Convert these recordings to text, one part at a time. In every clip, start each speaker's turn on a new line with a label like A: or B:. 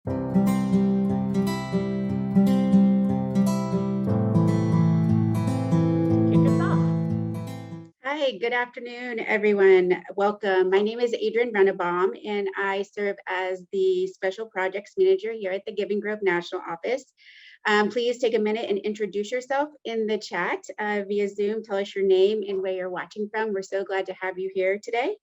A: Kick us off.
B: Hi, good afternoon, everyone. Welcome. My name is Adrienne Rennebaum, and I serve as the Special Projects Manager here at the Giving Grove National Office. Please take a minute and introduce yourself in the chat via Zoom. Tell us your name and where you're watching from. We're so glad to have you here today.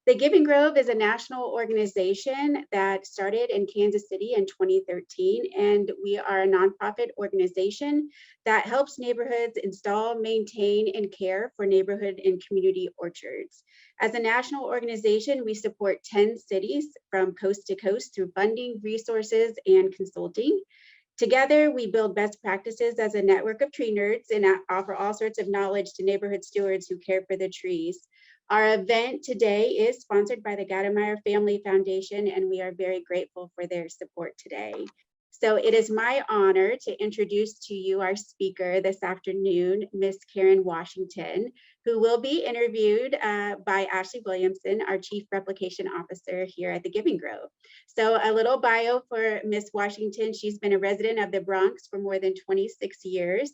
B: The Giving Grove is a national organization that started in Kansas City in 2013, and we are a nonprofit organization that helps neighborhoods install, maintain, and care for neighborhood and community orchards. As a national organization, we support 10 cities from coast to coast through funding, resources, and consulting. Together, we build best practices as a network of tree nerds and offer all sorts of knowledge to neighborhood stewards who care for the trees. Our event today is sponsored by the Gattemeyer Family Foundation, and we are very grateful for their support today. So it is my honor to introduce to you our speaker this afternoon, Miss Karen Washington, who will be interviewed by Ashley Williamson, our Chief Replication Officer here at the Giving Grove. So a little bio for Miss Washington. She's been a resident of the Bronx for more than 26 years,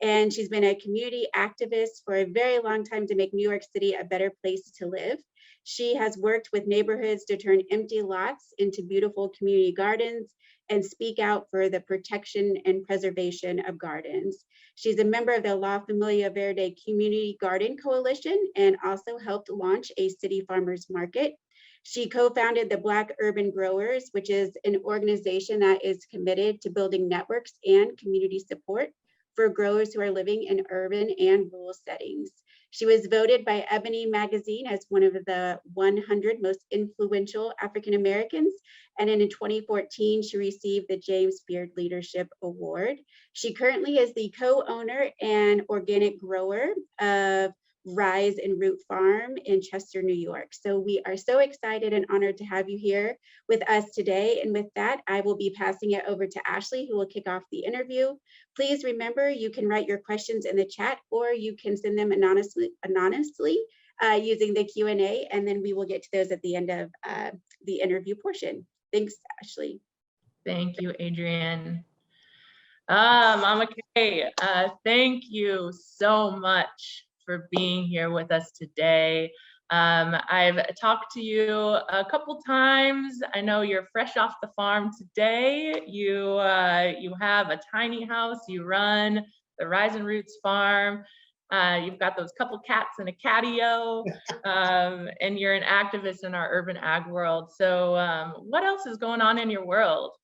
B: and she's been a community activist for a very long time to make New York City a better place to live. She has worked with neighborhoods to turn empty lots into beautiful community gardens and speak out for the protection and preservation of gardens. She's a member of the La Familia Verde Community Garden Coalition and also helped launch a city farmers market. She co-founded the Black Urban Growers, which is an organization that is committed to building networks and community support for growers who are living in urban and rural settings. She was voted by Ebony Magazine as one of the 100 most influential African Americans. And in 2014, she received the James Beard Leadership Award. She currently is the co-owner and organic grower of Rise and Root Farm in Chester, New York. So we are so excited and honored to have you here with us today. And with that, I will be passing it over to Ashley, who will kick off the interview. Please remember, you can write your questions in the chat, or you can send them anonymously using the Q&A, and then we will get to those at the end of the interview portion. Thanks, Ashley.
A: Thank you, Adrienne. Mama Kay, thank you so much for being here with us today. I've talked to you a couple times. I know you're fresh off the farm today. You have a tiny house. You run the Rise and Roots Farm. You've got those couple cats and a catio, and you're an activist in our urban ag world. So what else is going on in your world?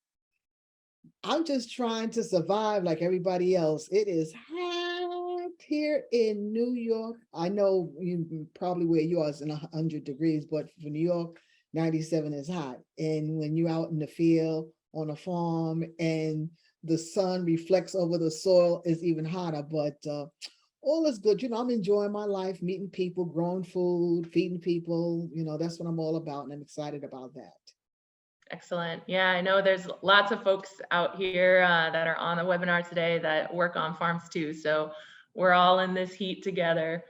C: I'm just trying to survive like everybody else. It is hot here in New York. I know you probably where you are is in 100 degrees, but for New York, 97 is hot. And when you're out in the field on a farm and the sun reflects over the soil, is even hotter. But all is good. I'm enjoying my life, meeting people, growing food, feeding people. That's what I'm all about, and I'm excited about that.
A: Excellent. Yeah, I know there's lots of folks out here that are on the webinar today that work on farms too. So we're all in this heat together.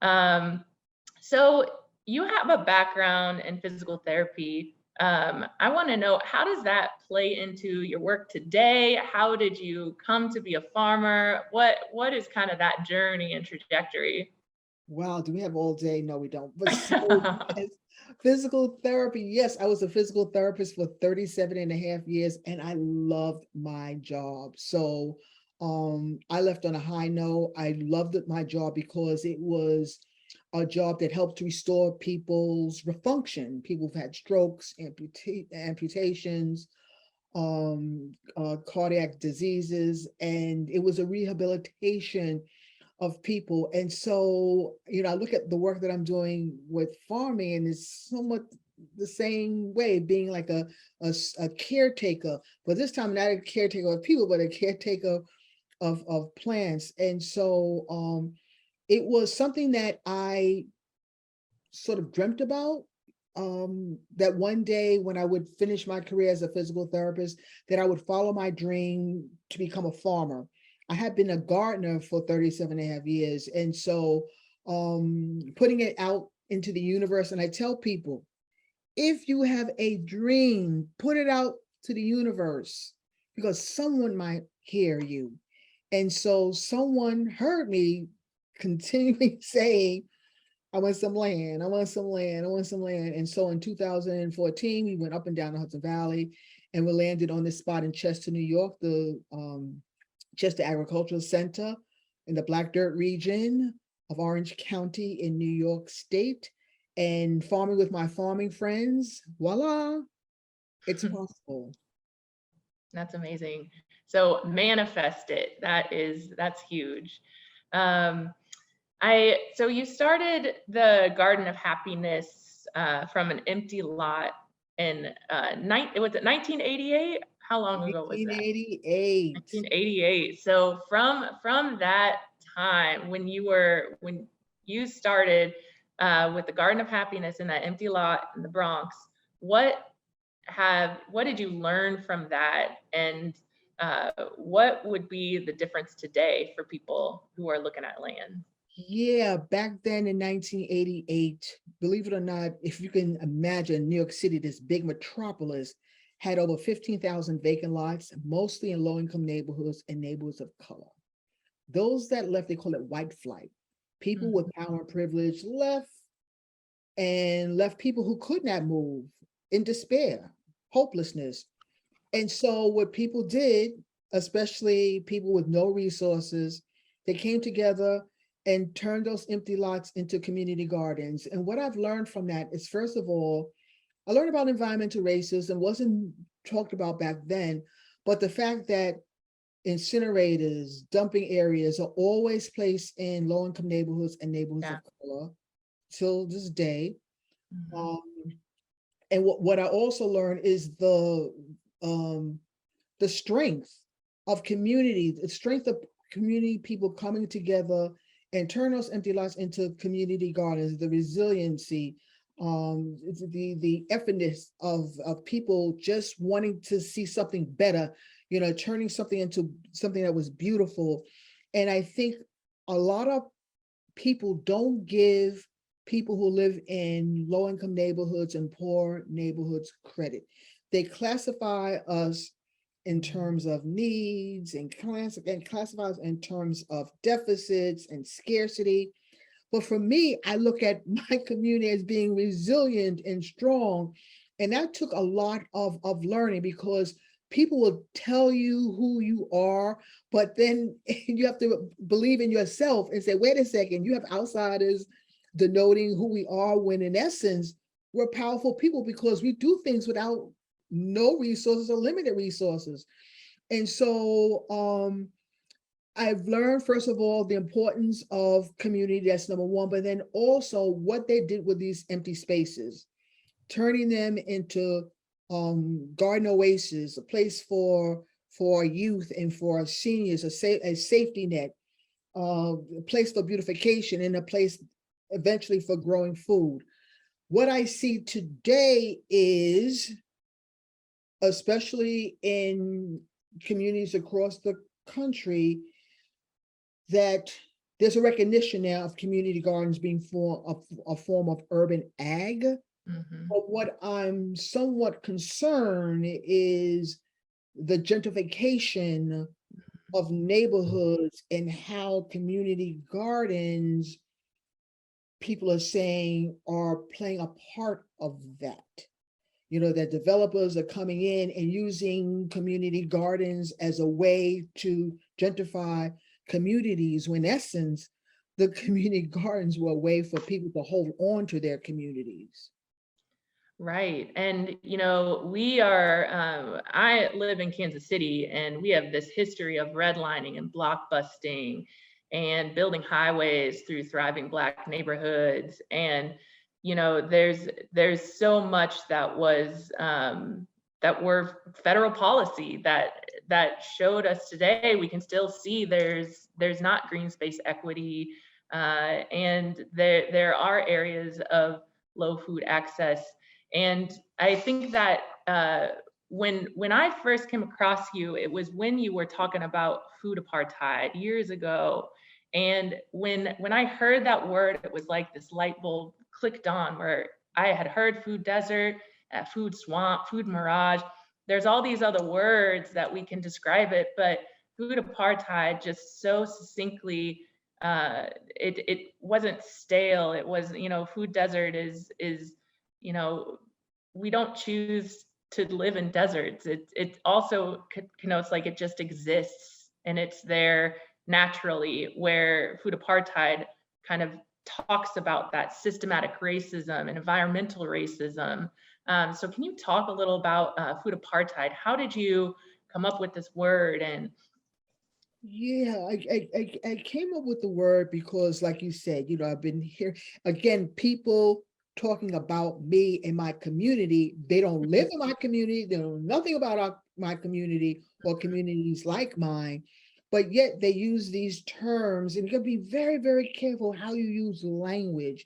A: So you have a background in physical therapy. I want to know, how does that play into your work today? How did you come to be a farmer? What is kind of that journey and trajectory?
C: Wow, do we have all day? No, we don't. But physical therapy, yes, I was a physical therapist for 37 and a half years, and I loved my job. So I left on a high note. I loved my job because it was a job that helped restore people's function. People who've had strokes, amputations, cardiac diseases, and it was a rehabilitation of people. And so, I look at the work that I'm doing with farming, and it's somewhat the same way, being like a caretaker, but this time not a caretaker of people, but a caretaker of plants. And so it was something that I sort of dreamt about, that one day when I would finish my career as a physical therapist, that I would follow my dream to become a farmer. I had been a gardener for 37 and a half years. And so putting it out into the universe, and I tell people, if you have a dream, put it out to the universe because someone might hear you. And so someone heard me continually saying, I want some land, I want some land, I want some land. And so in 2014, we went up and down the Hudson Valley and we landed on this spot in Chester, New York, the Chester Agricultural Center in the Black Dirt region of Orange County in New York State. And farming with my farming friends, voila, it's possible.
A: That's amazing. So manifest it. That's huge. So you started the Garden of Happiness from an empty lot in was it 1988? How long ago was that?
C: 1988.
A: 1988. So from that time when you started with the Garden of Happiness in that empty lot in the Bronx, what did you learn from that, and what would be the difference today for people who are looking at land?
C: Yeah, back then in 1988, believe it or not, if you can imagine New York City, this big metropolis, had over 15,000 vacant lots, mostly in low-income neighborhoods and neighborhoods of color. Those that left, they call it white flight. People with power and privilege left, and left people who could not move in despair, hopelessness. And so what people did, especially people with no resources, they came together and turned those empty lots into community gardens. And what I've learned from that is, first of all, I learned about environmental racism. Wasn't talked about back then, but the fact that incinerators, dumping areas are always placed in low-income neighborhoods and neighborhoods of color till this day. And what I also learned is the strength of community, the strength of community people coming together and turn those empty lots into community gardens, the resiliency, the effortness of people just wanting to see something better, turning something into something that was beautiful. And I think a lot of people don't give people who live in low-income neighborhoods and poor neighborhoods credit. They classify us in terms of needs and classify us in terms of deficits and scarcity. But for me, I look at my community as being resilient and strong. And that took a lot of learning, because people will tell you who you are, but then you have to believe in yourself and say, wait a second, you have outsiders denoting who we are, when in essence, we're powerful people because we do things without no resources or limited resources. And so I've learned, first of all, the importance of community, that's number one, but then also what they did with these empty spaces, turning them into garden oasis, a place for youth and for seniors, a safety net, a place for beautification, and a place eventually for growing food. What I see today is, especially in communities across the country, that there's a recognition now of community gardens being a form of urban ag. But what I'm somewhat concerned is the gentrification of neighborhoods and how community gardens, people are saying, are playing a part of that. That developers are coming in and using community gardens as a way to gentrify communities, when in essence, the community gardens were a way for people to hold on to their communities.
A: Right. And, I live in Kansas City, and we have this history of redlining and blockbusting and building highways through thriving Black neighborhoods. And, there's so much that was, that were federal policy that showed us today. We can still see there's not green space equity, and there are areas of low food access. And I think that when I first came across you, it was when you were talking about food apartheid years ago. And when I heard that word, it was like this light bulb clicked on, where I had heard food desert, food swamp, food mirage, there's all these other words that we can describe it, but food apartheid just so succinctly, it wasn't stale. It was, food desert is, you know, we don't choose to live in deserts. It also connotes like it just exists and it's there naturally, where food apartheid kind of talks about that systematic racism and environmental racism. So can you talk a little about food apartheid? How did you come up with this word? And
C: Yeah, I came up with the word because, like you said, I've been here again, people talking about me in my community. They don't live in my community, they know nothing about my community or communities like mine, but yet they use these terms, and you gotta be very, very careful how you use language.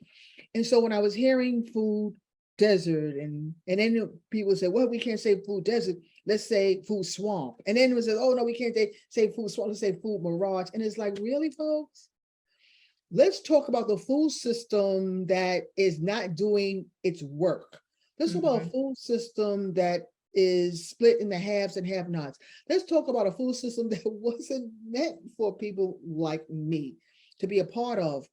C: And so when I was hearing food desert, and then people say, well, we can't say food desert, let's say food swamp. And then it was, oh no, we can't say food swamp, let's say food mirage. And it's like, really, folks? Let's talk about the food system that is not doing its work. Let's talk about a food system that is split into haves and have-nots. Let's talk about a food system that wasn't meant for people like me to be a part of.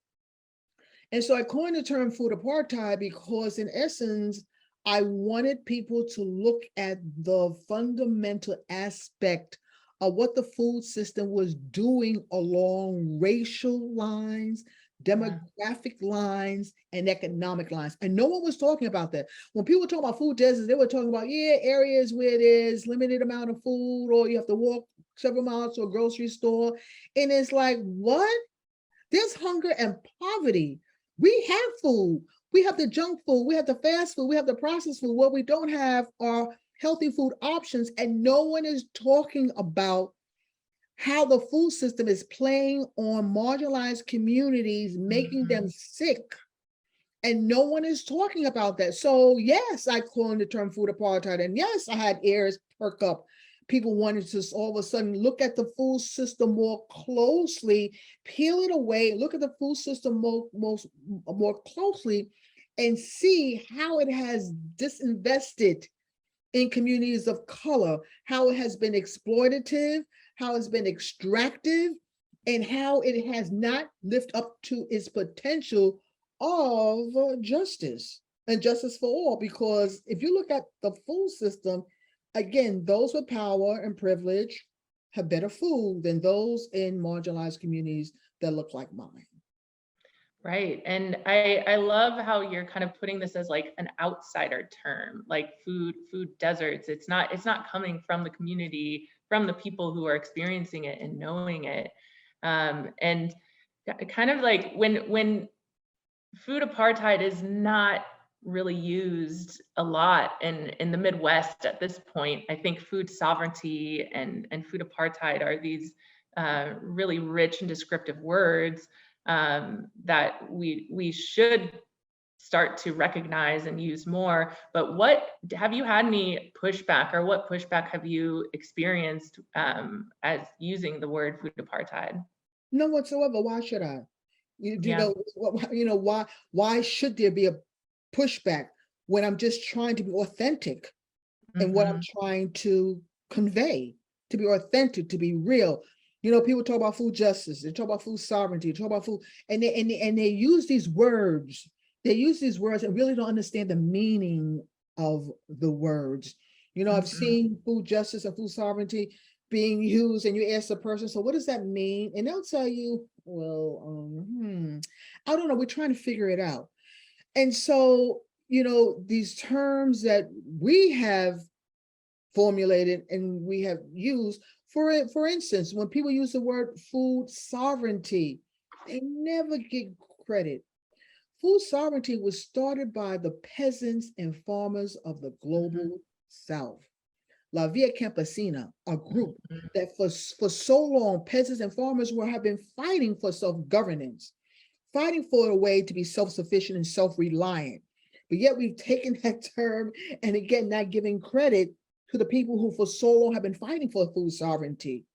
C: And so I coined the term food apartheid because, in essence, I wanted people to look at the fundamental aspect of what the food system was doing along racial lines, demographic lines, and economic lines. And no one was talking about that. When people talk about food deserts, they were talking about, areas where there's limited amount of food, or you have to walk several miles to a grocery store. And it's like, what? There's hunger and poverty. We have food. We have the junk food. We have the fast food. We have the processed food. What we don't have are healthy food options. And no one is talking about how the food system is playing on marginalized communities, making them sick. And no one is talking about that. So yes, I coined the term food apartheid. And yes, I had ears perk up. People wanted to all of a sudden look at the food system more closely, peel it away, look at the food system more closely, and see how it has disinvested in communities of color, how it has been exploitative, how it's been extractive, and how it has not lived up to its potential of justice and justice for all. Because if you look at the food system, again, those with power and privilege have better food than those in marginalized communities that look like mine.
A: right. And I love how you're kind of putting this as like an outsider term, like food deserts. It's not coming from the community, from the people who are experiencing it and knowing it. And kind of like when food apartheid is not really used a lot in the Midwest at this point. I think food sovereignty and food apartheid are these really rich and descriptive words that we should start to recognize and use more. But what have you had any pushback, or what pushback have you experienced as using the word food apartheid?
C: None whatsoever. Why should I?
A: Yeah.
C: Why should there be a pushback when I'm just trying to be authentic in what I'm trying to convey, to be authentic, to be real? People talk about food justice, they talk about food sovereignty, they talk about food, and they use these words. They use these words and really don't understand the meaning of the words. I've seen food justice and food sovereignty being used, and you ask the person, so what does that mean? And they'll tell you, well, I don't know, we're trying to figure it out. And so, these terms that we have formulated and we have used, for instance, when people use the word food sovereignty, they never get credit. Food sovereignty was started by the peasants and farmers of the global South. La Via Campesina, a group that for so long, peasants and farmers have been fighting for self-governance, fighting for a way to be self-sufficient and self-reliant. But yet we've taken that term and again, not giving credit to the people who for so long have been fighting for food sovereignty.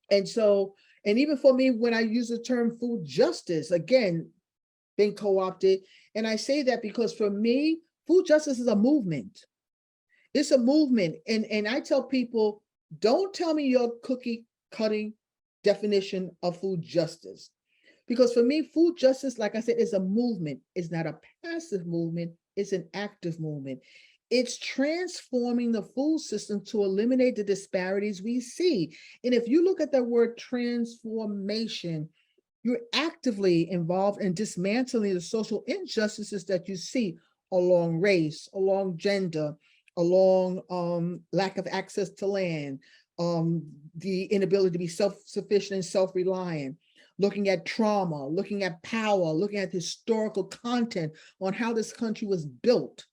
C: And so, and even for me, when I use the term food justice, again, been co-opted. And I say that because for me, food justice is a movement. It's a movement. And I tell people, don't tell me your cookie cutting definition of food justice. Because for me, food justice, like I said, is a movement. It's not a passive movement, it's an active movement. It's transforming the food system to eliminate the disparities we see. And if you look at the word transformation, you're actively involved in dismantling the social injustices that you see along race, along gender, along lack of access to land, the inability to be self-sufficient and self-reliant, looking at trauma, looking at power, looking at historical content on how this country was built.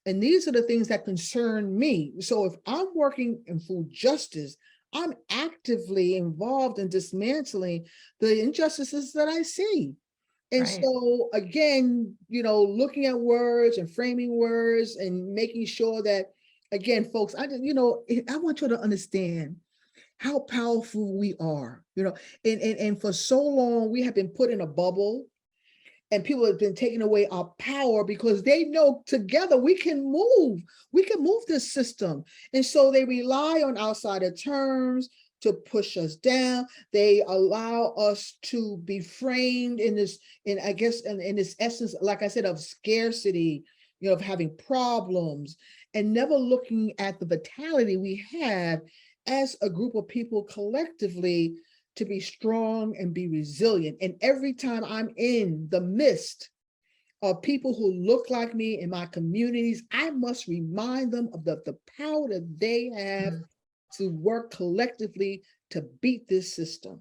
C: And these are the things that concern me. So if I'm working in food justice, I'm actively involved in dismantling the injustices that I see. And
A: Right.
C: so again, looking at words and framing words and making sure that, again, folks, I want you to understand how powerful we are, and for so long we have been put in a bubble, and people have been taking away our power because they know together we can move this system. And so they rely on outsider terms to push us down. They allow us to be framed in this, I guess, in this essence, like I said, of scarcity, of having problems, and never looking at the vitality we have as a group of people collectively to be strong and be resilient. And every time I'm in the midst of people who look like me in my communities, I must remind them of the power that they have to work collectively to beat this system.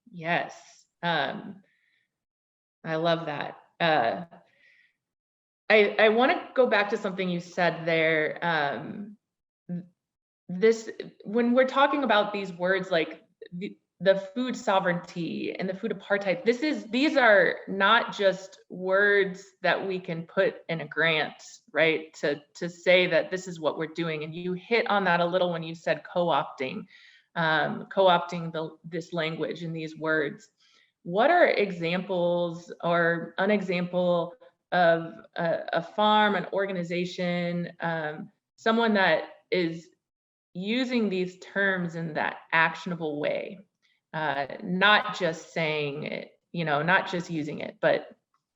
A: Yes. I love that. I want to go back to something you said there. When we're talking about these words like the food sovereignty and the food apartheid, these are not just words that we can put in a grant, right? To say that this is what we're doing. And you hit on that a little when you said co-opting this language and these words. What are examples or an example of a farm, an organization, someone that is using these terms in that actionable way, not just saying it, not just using it, but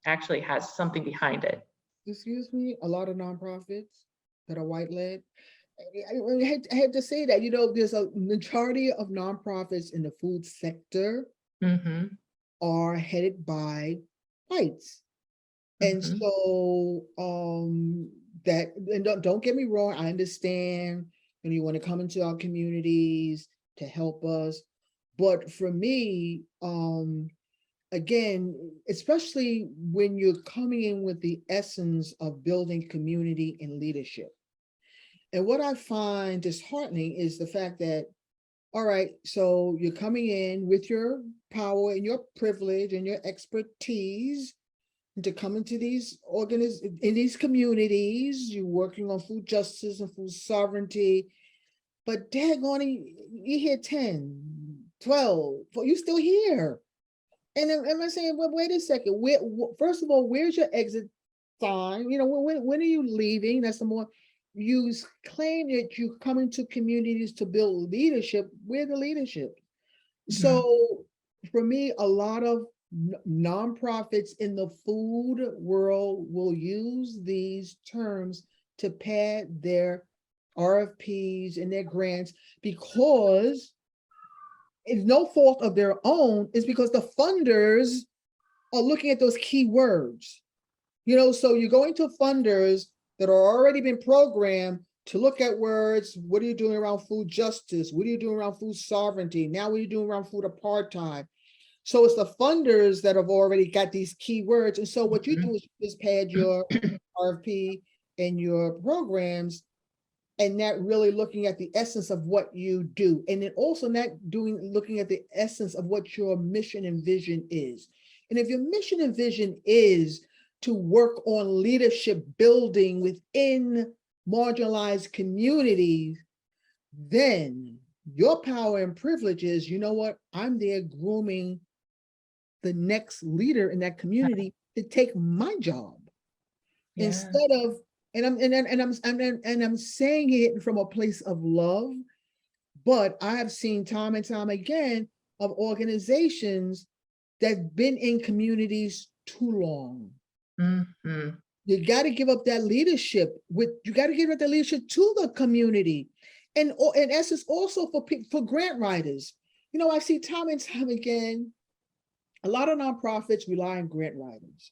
A: actually has something behind it?
C: Excuse me, a lot of nonprofits that are white-led. I hate to say that, there's a majority of nonprofits in the food sector
A: Mm-hmm.
C: are headed by whites. And
A: Mm-hmm.
C: so and don't get me wrong, I understand, and you want to come into our communities to help us. But for me, again, especially when you're coming in with the essence of building community and leadership. And what I find disheartening is the fact that, all right, so you're coming in with your power and your privilege and your expertise to come into these in these communities, you're working on food justice and food sovereignty, but daggone, you here 10, 12, but you still here. And then am I saying, well, wait a second, first of all, where's your exit sign? When are you leaving? That's the more you claim that you come into communities to build leadership. Where's the leadership?
A: Mm-hmm.
C: So for me, a lot of nonprofits in the food world will use these terms to pad their RFPs and their grants because it's no fault of their own. It's because the funders are looking at those key words. So you're going to funders that are already been programmed to look at words. What are you doing around food justice? What are you doing around food sovereignty? Now what are you doing around food apartheid? So it's the funders that have already got these keywords. And so what you do is you just pad your RFP and your programs and not really looking at the essence of what you do. And then also not looking at the essence of what your mission and vision is. And if your mission and vision is to work on leadership building within marginalized communities, then your power and privilege is, you know what, I'm there grooming the next leader in that community to take my job.
A: Yeah.
C: Instead of I'm saying it from a place of love, but I have seen time and time again of organizations that been in communities too long.
A: Mhm.
C: You got to give up that leadership you got to give up that leadership to the community. And in essence, also for grant writers. I see time and time again, a lot of nonprofits rely on grant writers.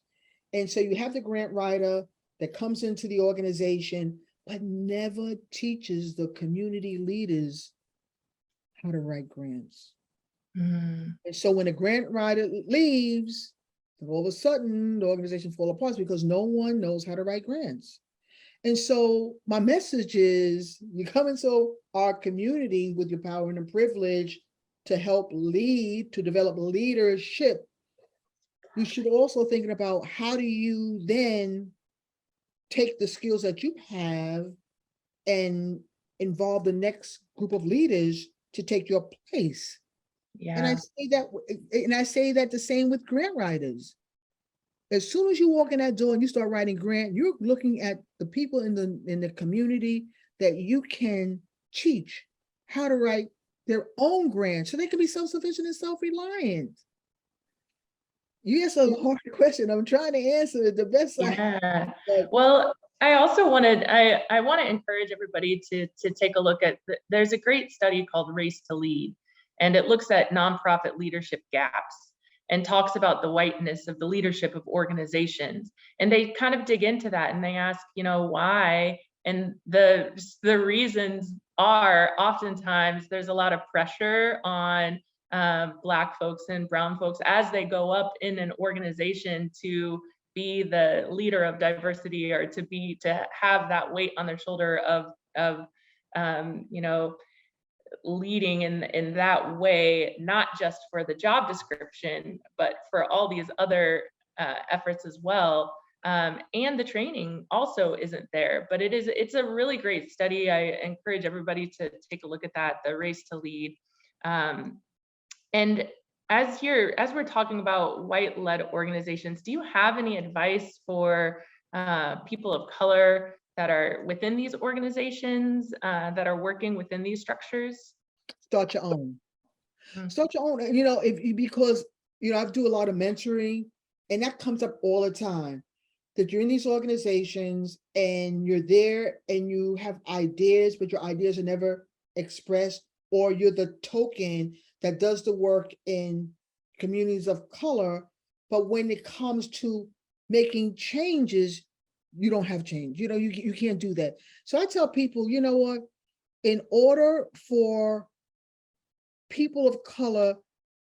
C: And so you have the grant writer that comes into the organization, but never teaches the community leaders how to write grants.
A: Mm.
C: And so when a grant writer leaves, all of a sudden the organization falls apart because no one knows how to write grants. And so my message is, you come into our community with your power and privilege to help lead, to develop leadership. You should also thinking about how do you then take the skills that you have and involve the next group of leaders to take your place. And
A: Yeah.
C: I say that the same with grant writers. As soon as you walk in that door and you start writing grant, you're looking at the people in the community that you can teach how to write their own grants so they can be self-sufficient and self-reliant. You asked a hard question. I'm trying to answer it the best I can.
A: Yeah.
C: But
A: Well, I also I want to encourage everybody to take a look at there's a great study called Race to Lead, and it looks at nonprofit leadership gaps and talks about the whiteness of the leadership of organizations. And they kind of dig into that and they ask, why? And the reasons are oftentimes there's a lot of pressure on Black folks and brown folks as they go up in an organization to be the leader of diversity or to have that weight on their shoulder of leading in that way, not just for the job description, but for all these other efforts as well. And the training also isn't there, but it's a really great study. I encourage everybody to take a look at that, the Race to Lead. And as we're talking about white-led organizations, do you have any advice for people of color that are within these organizations, that are working within these structures?
C: start your own.
A: Mm.
C: Start your own. Because I do a lot of mentoring, and that comes up all the time. That you're in these organizations and you're there and you have ideas, but your ideas are never expressed, or you're the token that does the work in communities of color. But when it comes to making changes, you don't have change. You can't do that. So I tell people, you know what? In order for people of color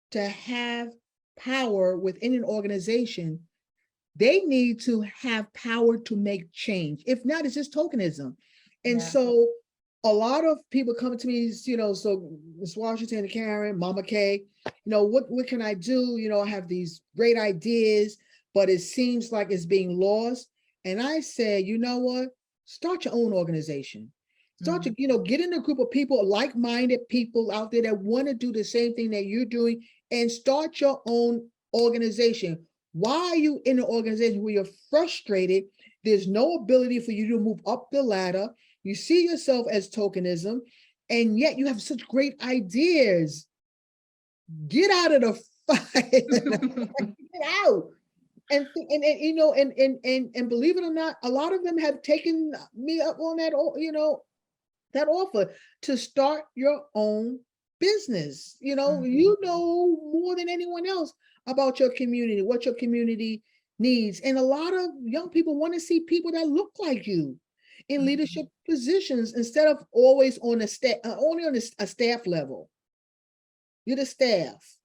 C: to have power within an organization, they need to have power to make change. If not, it's just tokenism. And
A: Yeah.
C: so a lot of people come to me, so Ms. Washington and Karen, Mama K, what can I do? I have these great ideas, but it seems like it's being lost. And I say, you know what? Start your own organization. Get in a group of people, like-minded people out there that want to do the same thing that you're doing, and start your own organization. Why are you in an organization where you're frustrated? There's no ability for you to move up the ladder. You see yourself as tokenism, and yet you have such great ideas. Get out of the fight. Get out. And believe it or not, a lot of them have taken me up on that, that offer to start your own business. You know more than anyone else about your community, what your community needs. And a lot of young people want to see people that look like you in leadership positions instead of always on only on a staff level. You're the staff,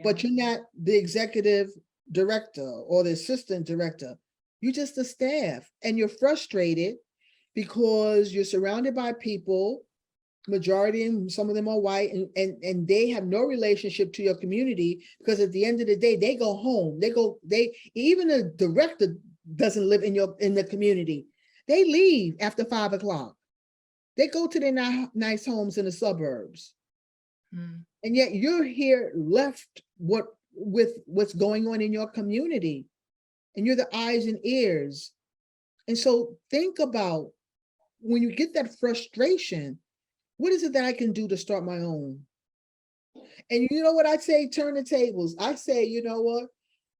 C: but you're not the executive director or the assistant director. You're just the staff, and you're frustrated because you're surrounded by people, majority, and some of them are white, and they have no relationship to your community, because at the end of the day, they go home. Even the director doesn't live in the community. They leave after 5 o'clock. They go to their nice homes in the suburbs. And yet you're here left with what's going on in your community. And you're the eyes and ears. And so think about when you get that frustration, what is it that I can do to start my own? And you know what I say? Turn the tables. I say, you know what?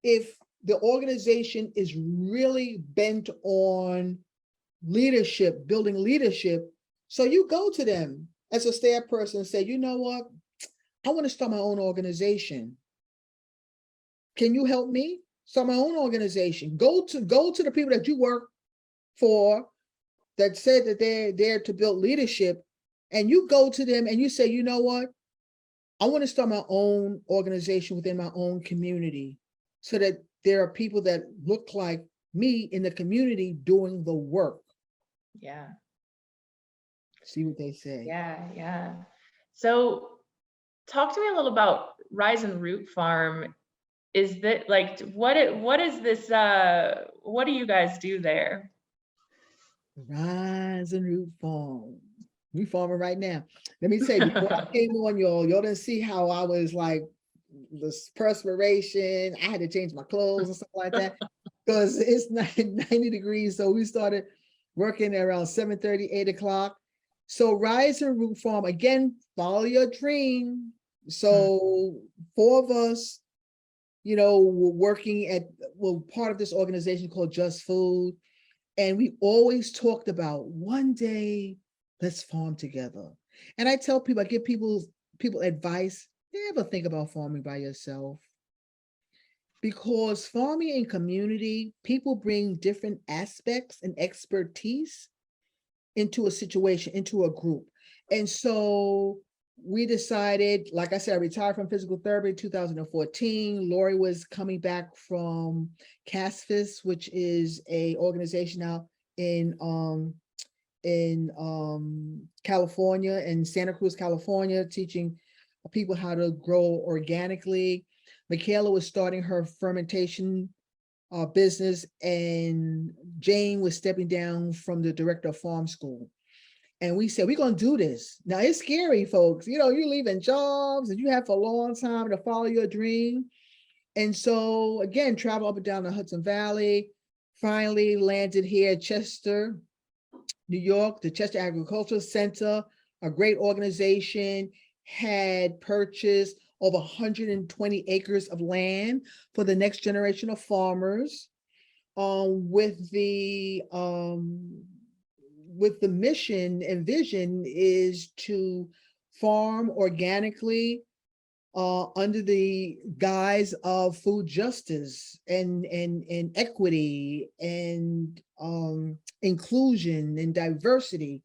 C: If the organization is really bent on leadership, building leadership, so you go to them as a staff person and say, you know what? I want to start my own organization. Can you help me start my own organization? Go to the people that you work for that said that they're there to build leadership, and you go to them and you say, you know what? I want to start my own organization within my own community so that there are people that look like me in the community doing the work.
A: Yeah.
C: See what they say.
A: Yeah. Yeah. So talk to me a little about Rise and Root Farm. Is that like, what is this, what do you guys do there?
C: Rise and Root Farm. We farming right now. Let me say, before I came on, y'all didn't see how I was like, this perspiration. I had to change my clothes and stuff like that because it's 90 degrees. So we started working around 7:30, 8 o'clock. So Rise and Root Farm, again, follow your dream. So 4 of us, were working at, part of this organization called Just Food. And we always talked about one day, let's farm together. And I tell people, I give people advice, never think about farming by yourself. Because farming in community, people bring different aspects and expertise into a situation, into a group. And so we decided, like I said, I retired from physical therapy in 2014. Lori was coming back from CASFIS, which is a organization now in California, in Santa Cruz, California, teaching people how to grow organically. Michaela was starting her fermentation business, and Jane was stepping down from the director of farm school. And we said, we're going to do this. Now, it's scary, folks. You're leaving jobs that you have for a long time to follow your dream. And so, again, travel up and down the Hudson Valley, finally landed here at Chester, New York, the Chester Agricultural Center, a great organization, had purchased over 120 acres of land for the next generation of farmers, with the mission and vision is to farm organically under the guise of food justice and equity and inclusion and diversity.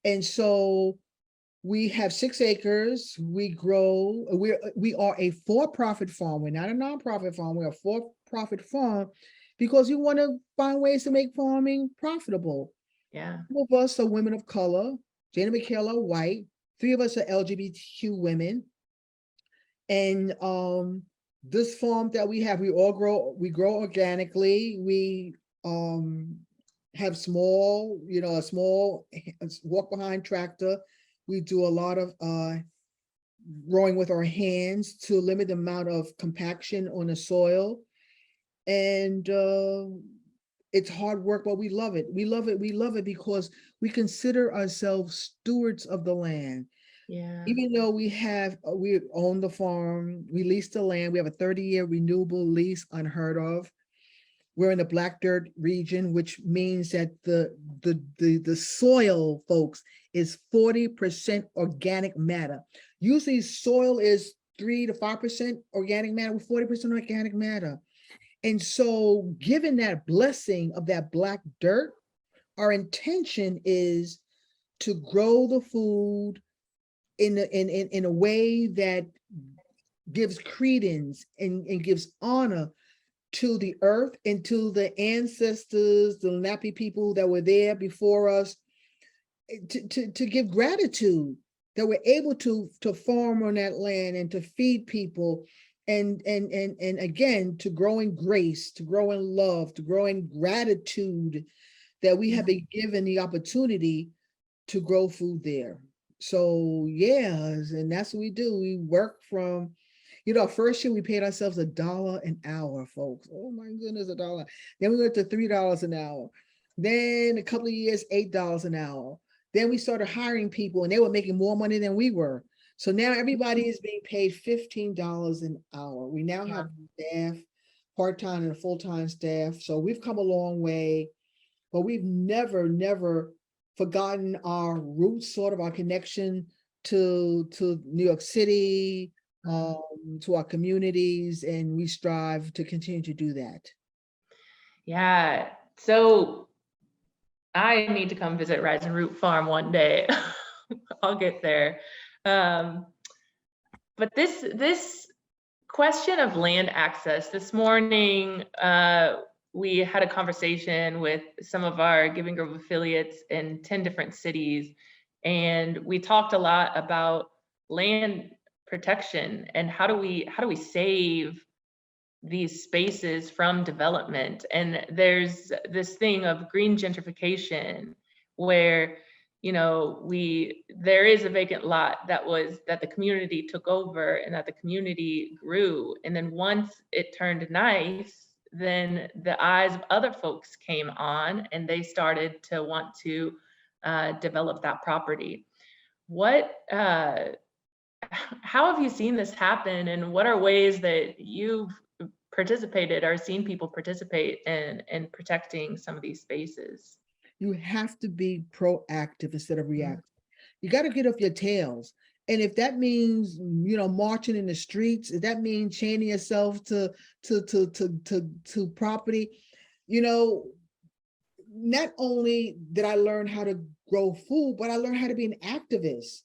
C: And so we have 6 acres. We are a for-profit farm. We're not a nonprofit farm. We're a for-profit farm because we want to find ways to make farming profitable.
A: Yeah.
C: 2 of us are women of color. Jane and Michaela are white. 3 of us are LGBTQ women. And this farm that we have, we grow organically. We have a small walk behind tractor. We do a lot of growing with our hands to limit the amount of compaction on the soil. And it's hard work, but we love it. We love it because we consider ourselves stewards of the land.
A: Yeah.
C: Even though we own the farm, we lease the land, we have a 30-year renewable lease, unheard of. We're in the black dirt region, which means that the soil, folks, is 40% organic matter. Usually soil is 3 to 5% organic matter, with 40% organic matter. And so given that blessing of that black dirt, our intention is to grow the food in a way that gives credence and gives honor to the earth and to the ancestors, the Napi people that were there before us, to give gratitude that we're able to farm on that land and to feed people, and again, to grow in grace, to grow in love, to grow in gratitude that we have been given the opportunity to grow food there. So yeah, and that's what we do. We work from, first year we paid ourselves $1 an hour, folks. Oh my goodness, $1. Then we went to $3 an hour. Then a couple of years, $8 an hour. Then we started hiring people and they were making more money than we were. So now everybody is being paid $15 an hour. We now have staff, part-time and full-time staff. So we've come a long way, but we've never forgotten our roots, sort of our connection to New York City, to our communities, and we strive to continue to do that.
A: Yeah. So I need to come visit Rise and Root Farm one day. I'll get there. But this question of land access, this morning, we had a conversation with some of our Giving Grove affiliates in 10 different cities. And we talked a lot about land protection and how do we save these spaces from development. And there's this thing of green gentrification where, there is a vacant lot that the community took over and that the community grew. And then once it turned nice, then the eyes of other folks came on and they started to want to develop that property. How have you seen this happen, and what are ways that you've participated or seen people participate in protecting some of these spaces?
C: You have to be proactive instead of reactive. You got to get off your tails. And if that means, marching in the streets, if that means chaining yourself to property, not only did I learn how to grow food, but I learned how to be an activist,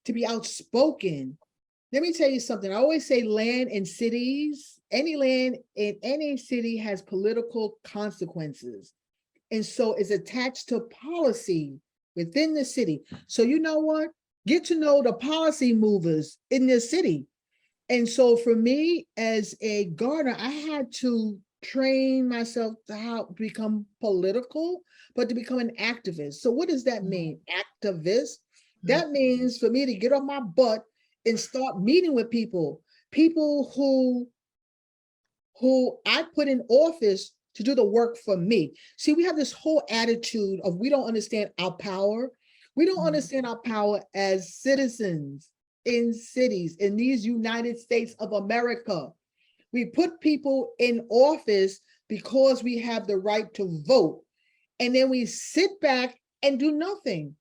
C: to be outspoken. Let me tell you something. I always say land in cities, any land in any city has political consequences. And so it's attached to policy within the city. So you know what? Get to know the policy movers in the city. And so for me as a gardener, I had to train myself to how to become political, but to become an activist. So what does that mean? Activist? That means for me to get off my butt and start meeting with people who I put in office to do the work for me. See, we have this whole attitude of we don't understand our power. We don't understand our power as citizens in cities, in these United States of America. We put people in office because we have the right to vote. And then we sit back and do nothing.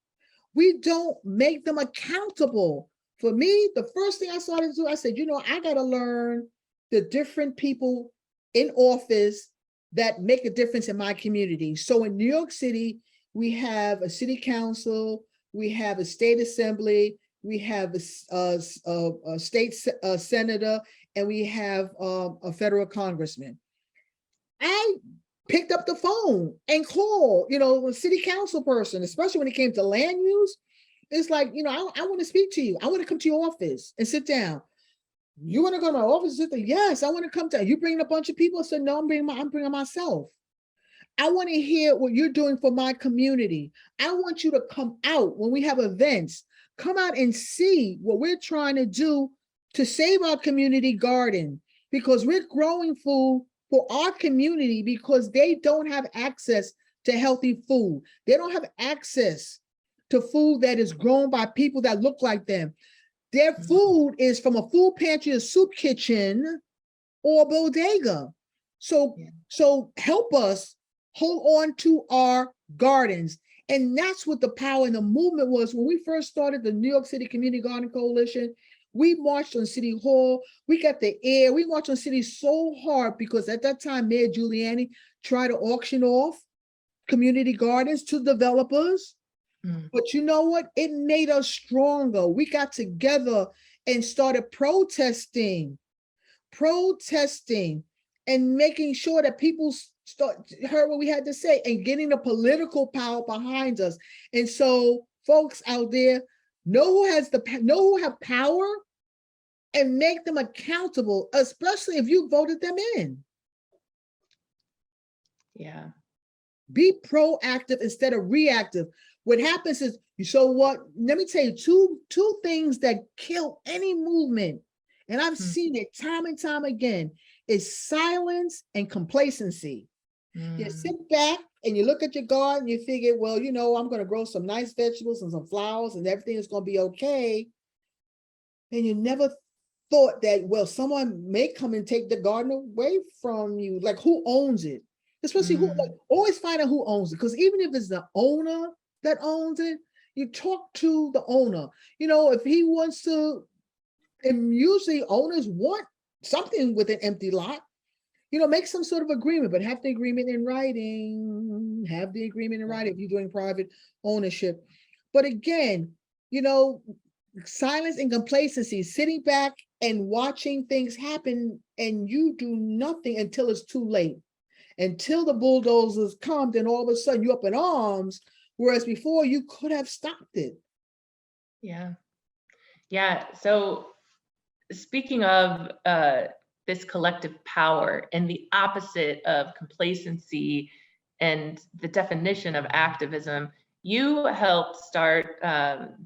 C: We don't make them accountable. For me, the first thing I started to do, I said, I got to learn the different people in office that make a difference in my community. So in New York City, we have a city council, we have a state assembly, we have a state senator, and we have a federal congressman. I picked up the phone and called, a city council person, especially when it came to land use. It's like, I want to speak to you. I want to come to your office and sit down. You want to go to my office? Yes, I want to come to you. Bringing a bunch of people? I said, no, I'm bringing myself. I want to hear what you're doing for my community. I want you to come out when we have events. Come out and see what we're trying to do to save our community garden, because we're growing food for our community because they don't have access to healthy food. They don't have access to food that is grown by people that look like them. Their food is from a food pantry, a soup kitchen, or bodega. So help us hold on to our gardens. And that's what the power and the movement was. When we first started the New York City Community Garden Coalition, we marched on City Hall. We got the air. We marched on City so hard because at that time, Mayor Giuliani tried to auction off community gardens to developers. But you know what? It made us stronger. We got together and started protesting and making sure that people heard what we had to say and getting the political power behind us. And so folks out there, know who have power and make them accountable, especially if you voted them in.
A: Yeah.
C: Be proactive instead of reactive. What happens is, let me tell you two things that kill any movement, and I've seen it time and time again, is silence and complacency. You
A: Mm.
C: sit back and you look at your garden, you figure, well, I'm going to grow some nice vegetables and some flowers and everything is going to be okay. And you never thought that, well, someone may come and take the garden away from you. Like, who owns it? Especially like, always find out who owns it. Because even if it's the owner that owns it, you talk to the owner. If he wants to, and usually owners want something with an empty lot. Make some sort of agreement, but have the agreement in writing. Have the agreement in writing if you're doing private ownership. But again, silence and complacency, sitting back and watching things happen, and you do nothing until it's too late. Until the bulldozers come, then all of a sudden you're up in arms, whereas before you could have stopped it.
A: Yeah. Yeah. So speaking of this collective power and the opposite of complacency and the definition of activism, you helped start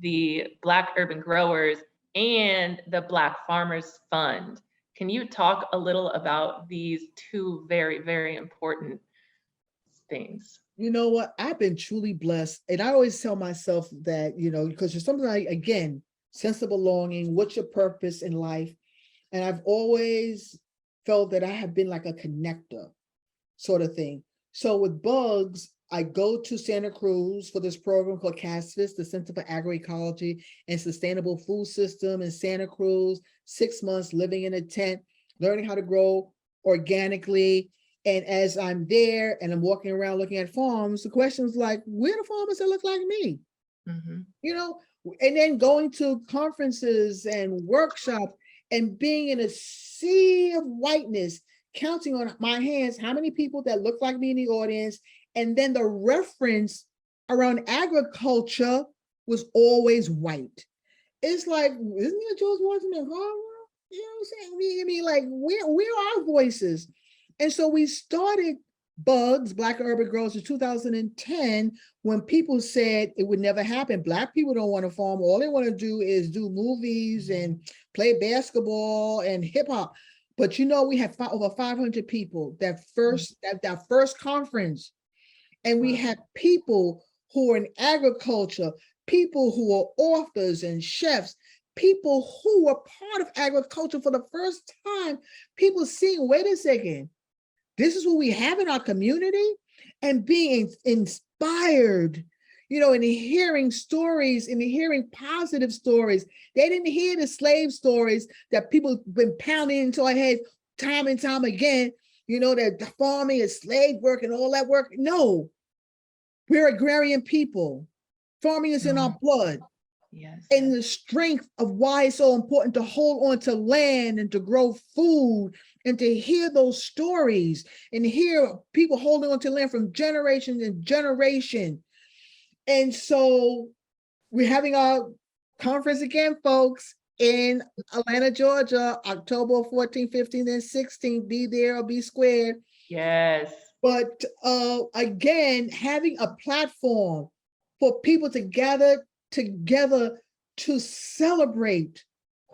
A: the Black Urban Growers and the Black Farmers Fund. Can you talk a little about these two very, very important things?
C: You know what? I've been truly blessed. And I always tell myself that, because there's something like, again, sense of belonging, what's your purpose in life? And I've always felt that I have been like a connector sort of thing. So with bugs, I go to Santa Cruz for this program called CASFIS, the Center for Agroecology and Sustainable Food System in Santa Cruz, 6 months living in a tent, learning how to grow organically. And as I'm there and I'm walking around looking at farms, the question is like, where are the farmers that look like me? And then going to conferences and workshops and being in a sea of whiteness, counting on my hands how many people that look like me in the audience, and then the reference around agriculture was always white. It's like, isn't it George Washington Harvard? You know what I'm saying? I mean, like, where are our voices? And so we started Bugs, Black Urban Growers, in 2010, when people said it would never happen. Black people don't want to farm. All they want to do is do movies and play basketball and hip hop. But we had over 500 people that first conference, and we had people who are in agriculture, people who are authors and chefs, people who were part of agriculture for the first time. People seeing, wait a second, this is what we have in our community, and being inspired, and hearing stories and hearing positive stories. They didn't hear the slave stories that people been pounding into our head time and time again, that farming is slave work and all that work. No, we're agrarian people. Farming is in our blood.
A: Yes.
C: And the strength of why it's so important to hold on to land and to grow food, and to hear those stories and hear people holding on to land from generation and generation. And so we're having our conference again, folks, in Atlanta, Georgia, October 14th, 15th, and 16th. Be there or be square.
A: Yes.
C: But again, having a platform for people to gather together to celebrate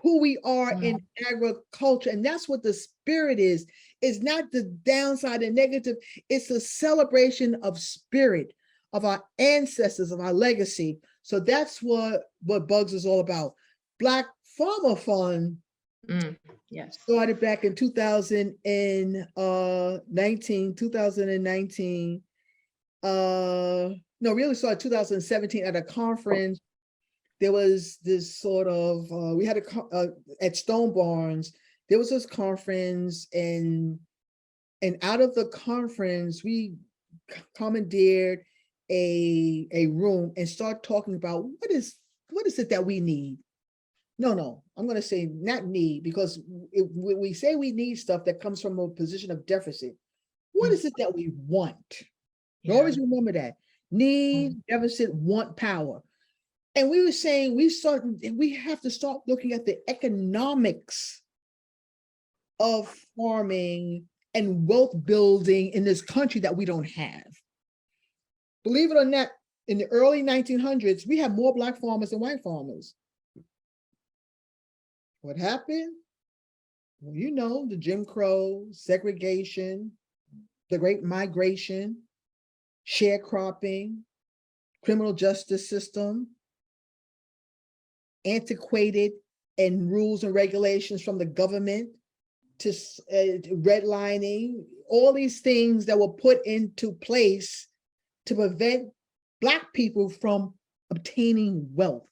C: who we are in agriculture. And that's what the spirit is. It's not the downside and negative. It's a celebration of spirit, of our ancestors, of our legacy. So that's what Bugs is all about. Black Farmer Fund
A: yes.
C: started back in 2019. No, really started 2017 at a conference. There was this sort of, we had at Stone Barns, there was this conference, and out of the conference, we commandeered a room and start talking about what is it that we need. No, I'm going to say not need, because when we say we need stuff that comes from a position of deficit, what is it that we want? Yeah. Always remember that. Need, deficit, want, power. And we were saying we have to start looking at the economics of farming and wealth building in this country that we don't have. Believe it or not, in the early 1900s, we had more Black farmers than white farmers. What happened? Well, the Jim Crow, segregation, the Great Migration, sharecropping, criminal justice system, antiquated and rules and regulations from the government to redlining, all these things that were put into place to prevent Black people from obtaining wealth.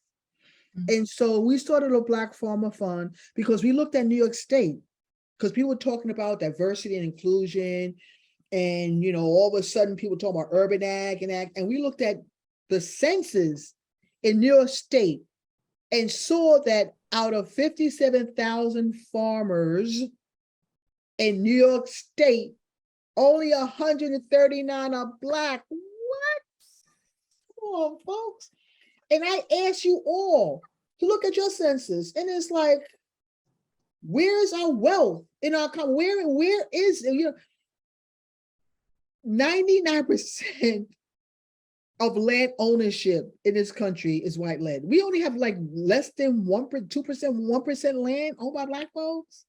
C: And so we started a Black Farmer Fund because we looked at New York State, because people were talking about diversity and inclusion, and all of a sudden people talking about urban ag, and we looked at the census in New York State and saw that out of 57,000 farmers in New York State, only 139 are Black. What? Come on, folks. And I ask you all to look at your census, and it's like, where is our wealth in our country? Where is 99% of land ownership in this country is white land. We only have like less than 1%, 2%, 1% land owned by Black folks.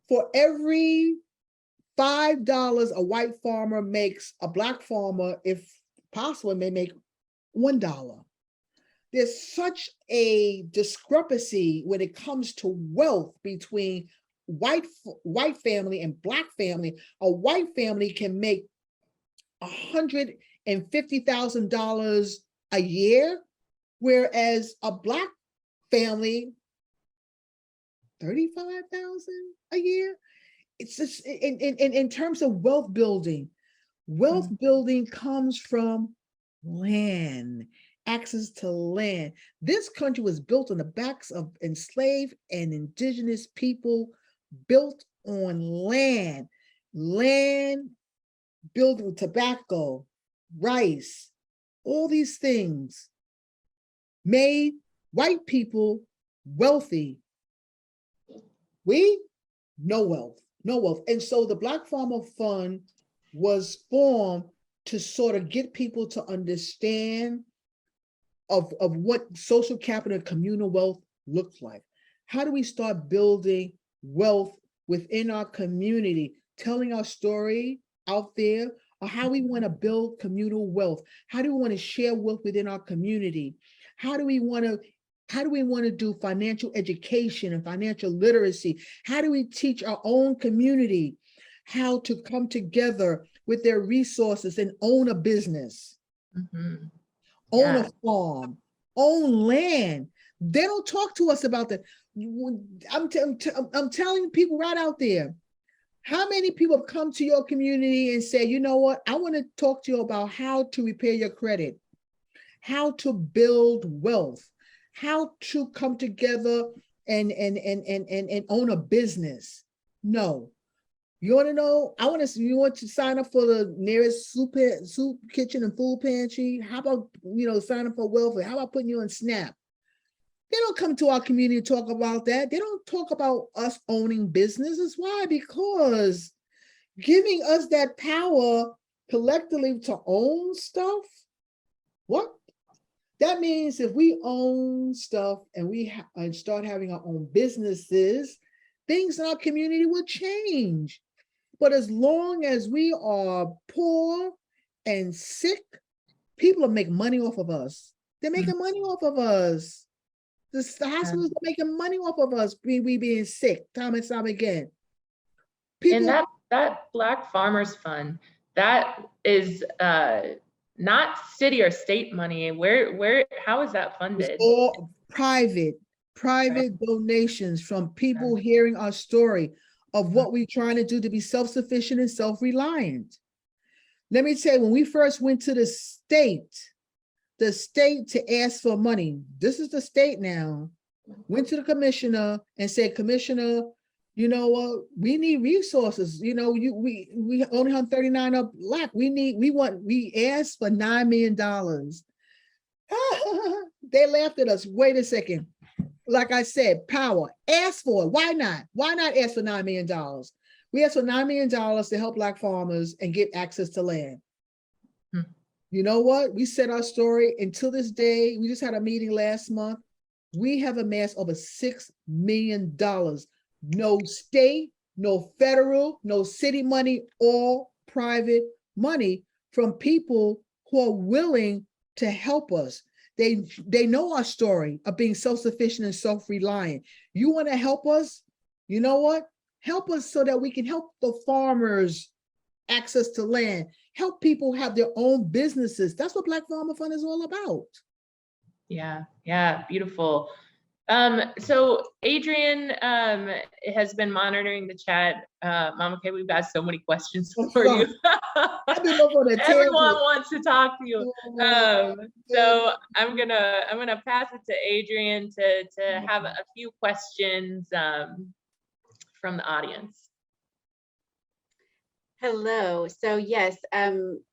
C: For every $5 a white farmer makes, a Black farmer, if possible, may make $1. There's such a discrepancy when it comes to wealth between white family and Black family. A white family can make $150,000 a year, whereas a Black family, 35,000 a year. It's just in terms of wealth building. Wealth building comes from land, access to land. This country was built on the backs of enslaved and indigenous people, built on land built with tobacco, rice, all these things made white people wealthy. We, no wealth. And so the Black Farmer Fund was formed to sort of get people to understand of what social capital and communal wealth looks like. How do we start building wealth within our community, telling our story out there, or how we want to build communal wealth? How do we want to share wealth within our community? How do we want to do financial education and financial literacy? How do we teach our own community how to come together with their resources and own a business, own a farm, own land? They don't talk to us about that. I'm telling people right out there, how many people have come to your community and say, you know what, I want to talk to you about how to repair your credit, how to build wealth, how to come together and own a business? No. You want to know? You want to sign up for the nearest soup kitchen and food pantry? How about, sign up for welfare? How about putting you on SNAP? They don't come to our community to talk about that. They don't talk about us owning businesses. Why? Because giving us that power collectively to own stuff, what? That means if we own stuff and we start having our own businesses, things in our community will change. But as long as we are poor and sick, people will make money off of us. They're making money off of us. The hospitals are making money off of us, we being sick time and time again.
A: And that Black Farmers Fund, that is not city or state money. How is that funded?
C: It's all private donations from people hearing our story of what we're trying to do to be self-sufficient and self-reliant. Let me tell you, when we first went to the state to ask for money, this is the state now, went to the commissioner and said, Commissioner, you know what, we need resources. We only have 39 are Black. We asked for $9 million. They laughed at us. Wait a second. Like I said, power, ask for it. Why not? Why not ask for $9 million? We asked for $9 million to help Black farmers and get access to land. You know what? We said our story. Until this day, we just had a meeting last month. We have amassed over $6 million. No state, no federal, no city money, all private money from people who are willing to help us. They know our story of being self-sufficient and self-reliant. You want to help us? You know what? Help us so that we can help the farmers access to land, help people have their own businesses. That's what Black Farmer Fund is all about.
A: Yeah, yeah, beautiful. So Adrian has been monitoring the chat. Mama K, we've got so many questions for you.
C: I've been over the
A: Everyone wants to talk to you.
C: Oh,
A: So I'm gonna pass it to Adrian to have a few questions from the audience.
B: Hello. So yes,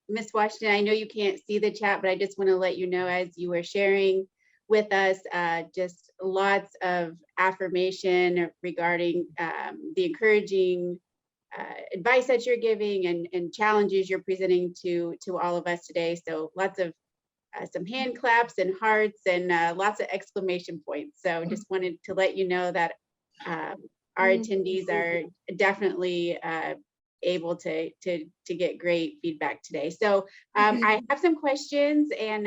B: Ms. Washington, I know you can't see the chat, but I just want to let you know as you were sharing with us, just lots of affirmation regarding the encouraging advice that you're giving and challenges you're presenting to all of us today. So lots of some hand claps and hearts and lots of exclamation points. So just wanted to let you know that our attendees are definitely able to get great feedback today. So I have some questions, and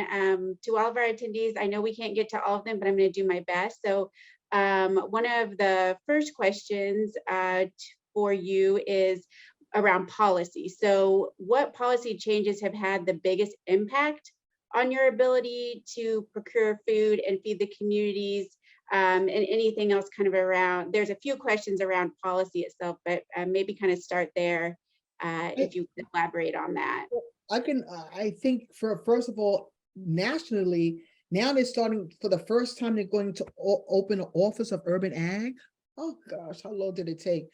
B: to all of our attendees, I know we can't get to all of them, but I'm going to do my best. So one of the first questions for you is around policy. So what policy changes have had the biggest impact on your ability to procure food and feed the communities? And anything else kind of around, there's a few questions around policy itself, but maybe kind of start there if you could elaborate on that.
C: I think first of all, nationally, now they're starting, for the first time, they're going to open an office of urban ag. Oh gosh, how long did it take?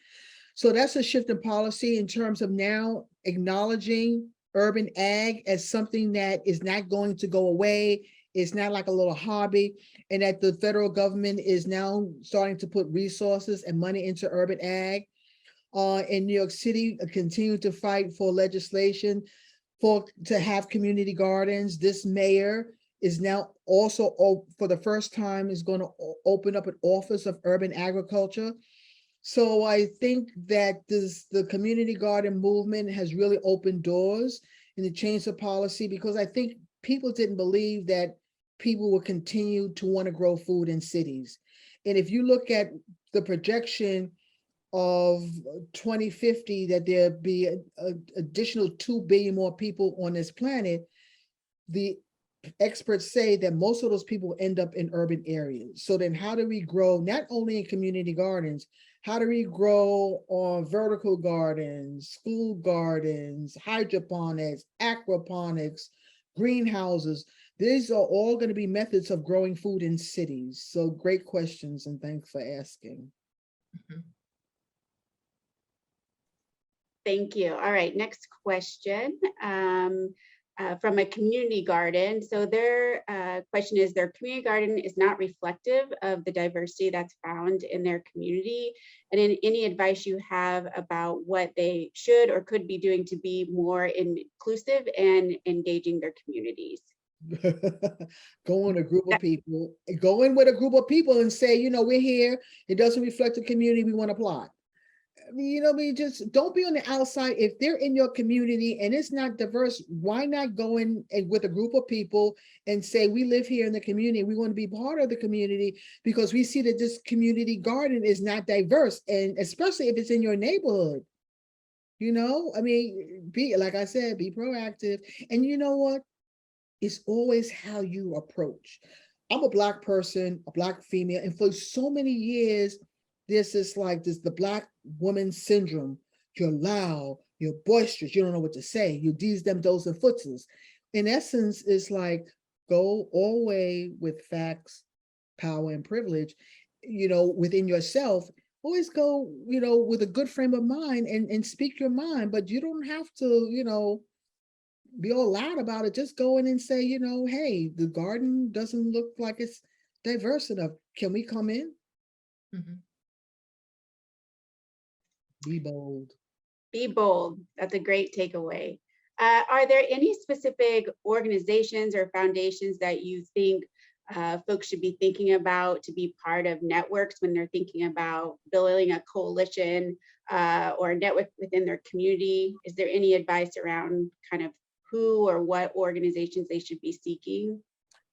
C: So that's a shift in policy in terms of now acknowledging urban ag as something that is not going to go away. It's not like a little hobby, and that the federal government is now starting to put resources and money into urban ag. In New York City, continue to fight for legislation to have community gardens. This mayor is now also, for the first time, is going to open up an office of urban agriculture. So I think that the community garden movement has really opened doors in the change of policy, because I think people didn't believe that people would continue to want to grow food in cities. And if you look at the projection of 2050, that there be an additional 2 billion more people on this planet, the experts say that most of those people end up in urban areas. So then how do we grow, not only in community gardens, how do we grow on vertical gardens, food gardens, hydroponics, aquaponics, greenhouses? These are all going to be methods of growing food in cities. So great questions, and thanks for asking.
B: Thank you. All right, next question. From a community garden. So their question is, their community garden is not reflective of the diversity that's found in their community. And in any advice you have about what they should or could be doing to be more inclusive and engaging their communities?
C: Go in a group of people, go in with a group of people and say, you know, we're here. It doesn't reflect the community we want to plot. You know, just don't be on the outside. If they're in your community and it's not diverse, why not go in with a group of people and say, we live here in the community, we want to be part of the community because we see that this community garden is not diverse, and especially if it's in your neighborhood. You know, I mean, like I said, be proactive. And you know what? It's always how you approach. I'm a Black person, a Black female, and for so many years, there's the Black woman syndrome. You're loud, you're boisterous, you don't know what to say, you these, them, those, and footsies. In essence, it's like, go all the way with facts, power, and privilege, you know, within yourself. Always go, you know, with a good frame of mind and speak your mind, but you don't have to, you know, be all loud about it. Just go in and say, you know, hey, the garden doesn't look like it's diverse enough. Can we come in? Be bold.
B: Be bold. That's a great takeaway. Are there any specific organizations or foundations that you think folks should be thinking about to be part of networks when they're thinking about building a coalition or a network within their community? Is there any advice around kind of who or what organizations they should be seeking?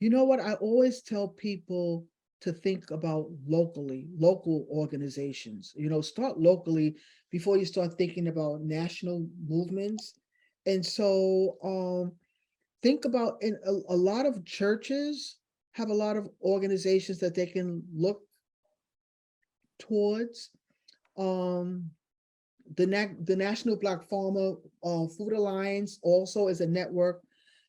C: You know what? I always tell people to think about local organizations. Start locally before you start thinking about national movements. And so think about a lot of churches have a lot of organizations that they can look towards. The National Black Farmer Food Alliance also is a network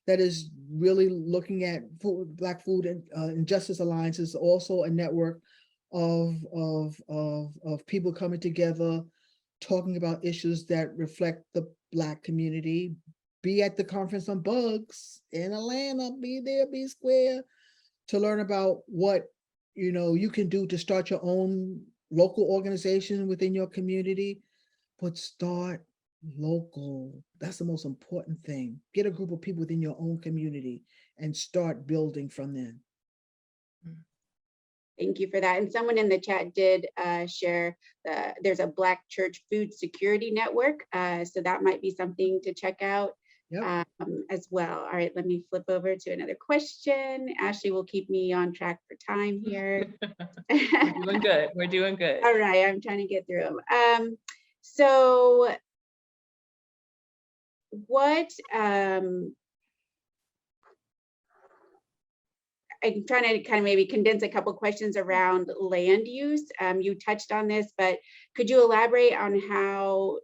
C: that is really looking at Black Food and Injustice Alliance is also a network of people coming together, talking about issues that reflect the Black community. Be at the conference on bugs in Atlanta, be there, be square, to learn about what you can do to start your own local organization within your community. But start local. That's the most important thing. Get a group of people within your own community and start building from them.
B: Thank you for that. And someone in the chat did share there's a Black Church Food Security Network. So that might be something to check out. Yep. As well. All right, let me flip over to another question. Ashley will keep me on track for time here.
A: We're doing good. We're doing good.
B: All right, I'm trying to get through them. So what I'm trying to kind of maybe condense a couple questions around land use. You touched on this, but could you elaborate on how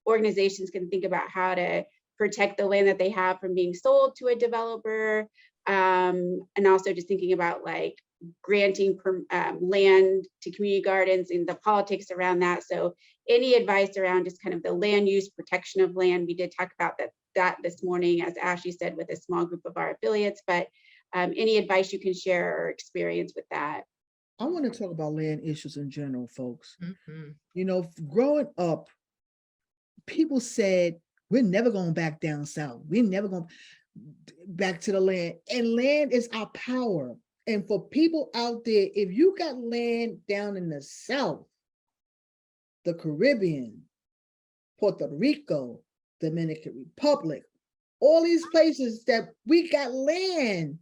B: organizations can think about how to protect the land that they have from being sold to a developer, and also just thinking about like granting land to community gardens and the politics around that. So any advice around just kind of the land use, protection of land? We did talk about that this morning, as Ashley said, with a small group of our affiliates, but any advice you can share or experience with that?
C: I want to talk about land issues in general, folks.
A: Mm-hmm.
C: Growing up, people said, we're never going back down south. We're never going back to the land. And land is our power. And for people out there, if you got land down in the South, the Caribbean, Puerto Rico, Dominican Republic, all these places that we got land,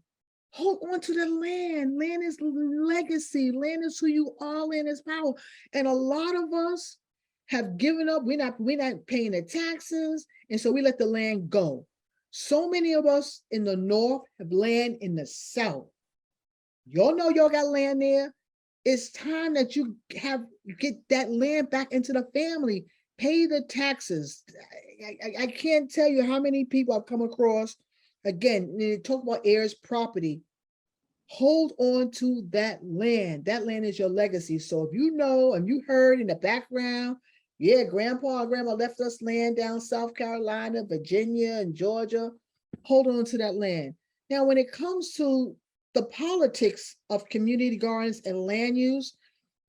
C: hold on to the land. Land is legacy. Land is who you are. Land is power. And a lot of us have given up. We're not paying the taxes. And so we let the land go. So many of us in the North have land in the South. Y'all know y'all got land there. It's time that you get that land back into the family. Pay the taxes. I can't tell you how many people I've come across. Again, when you talk about heirs property, hold on to that land. That land is your legacy. So if you know and you heard in the background, yeah, grandpa and grandma left us land down South Carolina, Virginia, and Georgia, hold on to that land. Now, when it comes to the politics of community gardens and land use,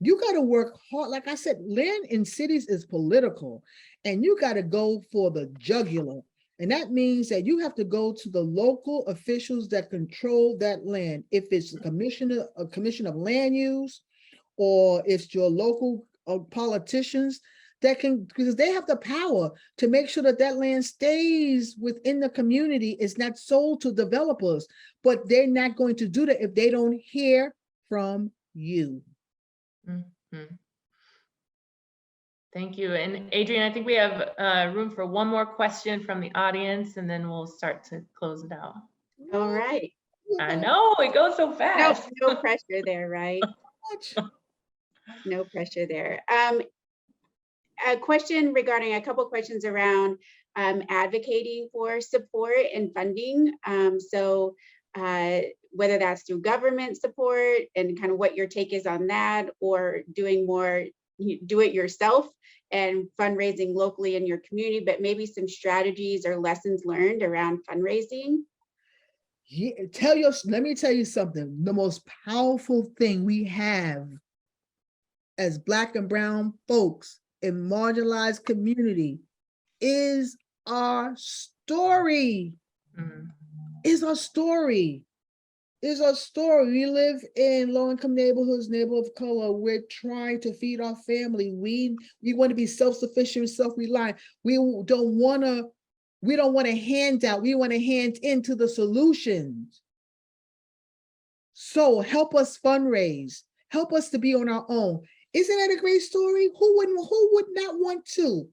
C: you got to work hard. Like I said, land in cities is political, and you got to go for the jugular. And that means that you have to go to the local officials that control that land. If it's a commission of land use, or it's your local politicians that can, because they have the power to make sure that that land stays within the community. It's not sold to developers, but they're not going to do that if they don't hear from you.
A: Mm-hmm. Thank you. And Adrienne, I think we have room for one more question from the audience, and then we'll start to close it out.
B: All right.
A: I know, it goes so fast.
B: No pressure there, right? No pressure there. A question regarding a couple questions around advocating for support and funding. So whether that's through government support and kind of what your take is on that, or doing more do it yourself and fundraising locally in your community, but maybe some strategies or lessons learned around fundraising.
C: Yeah, let me tell you something. The most powerful thing we have as Black and brown folks in marginalized community is our story.
A: Mm-hmm.
C: Is our story. is our story. We live in low-income neighborhoods, neighborhood of color. We're trying to feed our family. We want to be self-sufficient, self-reliant. We don't want a handout. We want to hand into the solutions. So help us fundraise. Help us to be on our own. Isn't that a great story? Who would not want to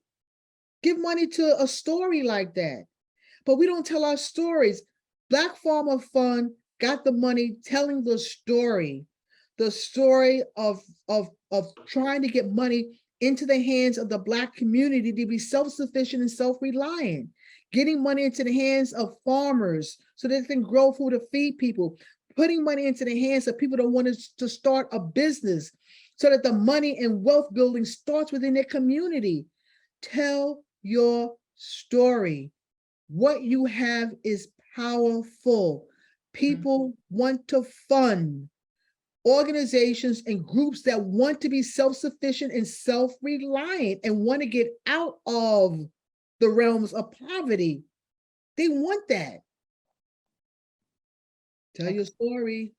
C: give money to a story like that? But we don't tell our stories. Black Farmer Fund got the money telling the story of trying to get money into the hands of the Black community to be self-sufficient and self-reliant, getting money into the hands of farmers so that they can grow food to feed people, putting money into the hands of people that wanted to start a business so that the money and wealth building starts within their community. Tell your story. What you have is powerful. People want to fund organizations and groups that want to be self-sufficient and self-reliant and want to get out of the realms of poverty. They want that. Tell your story.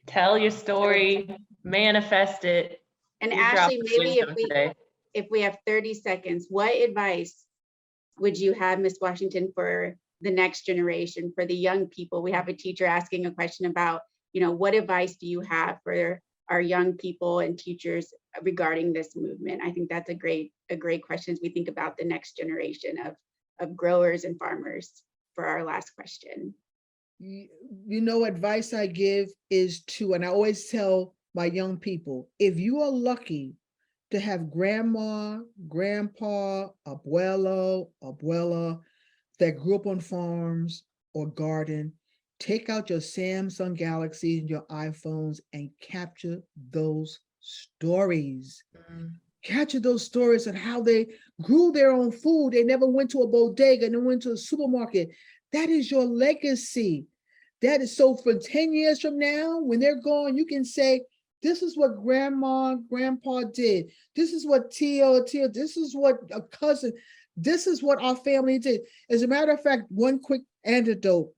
A: Tell your story, manifest it.
B: And
A: You
B: Ashley,
A: dropped
B: maybe
A: wisdom today.
B: if we have 30 seconds, what advice would you have, Ms. Washington, for the next generation, for the young people? We have a teacher asking a question about, what advice do you have for our young people and teachers regarding this movement? I think that's a great question as we think about the next generation of growers and farmers for our last question.
C: Advice I give is and I always tell my young people, if you are lucky to have grandma, grandpa, abuelo, abuela that grew up on farms or garden, take out your Samsung Galaxies and your iPhones and capture those stories. Capture those stories of how they grew their own food. They never went to a bodega and went to a supermarket. That is your legacy. That is so for 10 years from now, when they're gone, you can say, this is what grandma, grandpa did. This is what Tia, this is what a cousin, this is what our family did. As a matter of fact, one quick anecdote.